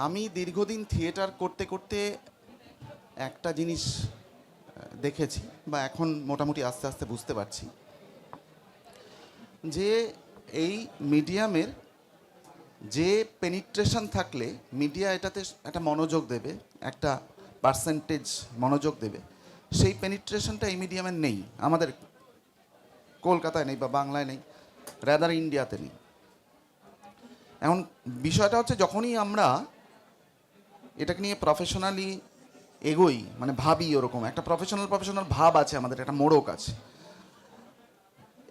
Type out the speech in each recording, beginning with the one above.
আমি দীর্ঘদিন থিয়েটার করতে করতে একটা জিনিস দেখেছি, বা এখন মোটামুটি আস্তে আস্তে বুঝতে পারছি যে এই মিডিয়ামের যে পেনিট্রেশন থাকলে মিডিয়া এটাতে একটা মনোযোগ দেবে, একটা পার্সেন্টেজ মনোযোগ দেবে, সেই পেনিট্রেশনটা এই মিডিয়ামের নেই। আমাদের কলকাতায় নেই বা বাংলায় নেই, রাদার ইন্ডিয়াতে নেই। এখন বিষয়টা হচ্ছে, যখনই আমরা এটাকে নিয়ে প্রফেশনালি এগোই, মানে ভাবি, ওরকম একটা প্রফেশনাল ভাব আছে আমাদের, একটা মোড়ক আছে।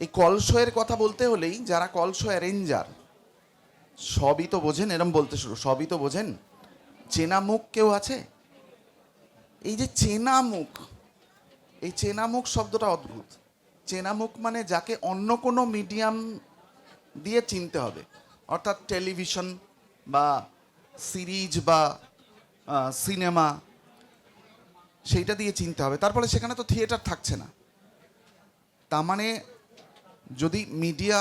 এই কল শোয়ের কথা বলতে হলেই যারা কল শো অ্যারেঞ্জার সবই তো বোঝেন, এরম বলতে শুরু, সবই তো বোঝেন। চেনা মুখ কেউ আছে? এই যে চেনা মুখ, এই চেনা মুখ শব্দটা অদ্ভুত। চেনা মুখ মানে যাকে অন্য কোনো মিডিয়াম দিয়ে চিনতে হবে, অর্থাৎ টেলিভিশন বা সিরিজ বা সিনেমা, সেইটা দিয়ে চিনতে হবে। তারপরে সেখানে তো থিয়েটার থাকছে না। তার মানে যদি মিডিয়া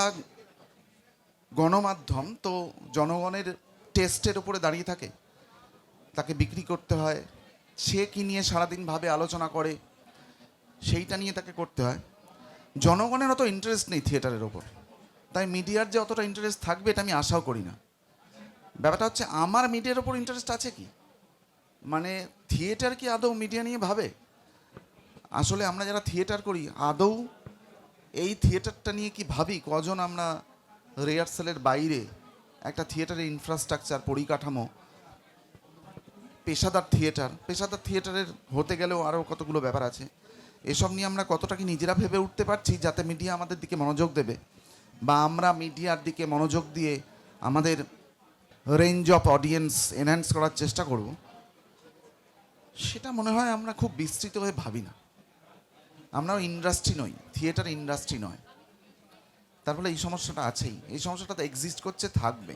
গণমাধ্যম, তো জনগণের টেস্টের উপরে দাঁড়িয়ে থাকে, তাকে বিক্রি করতে হয়, সে কি নিয়ে সারাদিন ভাবে আলোচনা করে সেইটা নিয়ে তাকে করতে হয়। জনগণের অত ইন্টারেস্ট নেই থিয়েটারের ওপর, তাই মিডিয়ার যে অতটা ইন্টারেস্ট থাকবে এটা আমি আশাও করি না। ব্যাপারটা হচ্ছে, আমার মিডিয়ার ওপর ইন্টারেস্ট আছে কি, মানে থিয়েটার কি আদৌ মিডিয়া নিয়ে ভাবে? আসলে আমরা যারা থিয়েটার করি আদৌ এই থিয়েটারটা নিয়ে কি ভাবি? কজন আমরা রিহার্সালের বাইরে একটা থিয়েটারের ইনফ্রাস্ট্রাকচার, পরিকাঠামো, পেশাদার থিয়েটারের হতে গেলেও আরও কতগুলো ব্যাপার আছে, এসব নিয়ে আমরা কতটা কি নিজেরা ভেবে উঠতে পারছি যাতে মিডিয়া আমাদের দিকে মনোযোগ দেবে, বা আমরা মিডিয়ার দিকে মনোযোগ দিয়ে আমাদের রেঞ্জ অফ অডিয়েন্স এনহ্যান্স করার চেষ্টা করব, সেটা মনে হয় আমরা খুব বিস্তৃত হয়ে ভাবি না। আমরাও ইন্ডাস্ট্রি নই, থিয়েটার ইন্ডাস্ট্রি নয়। তার ফলে এই সমস্যাটা আছেই, এই সমস্যাটা তো এক্সিস্ট করছে, থাকবে।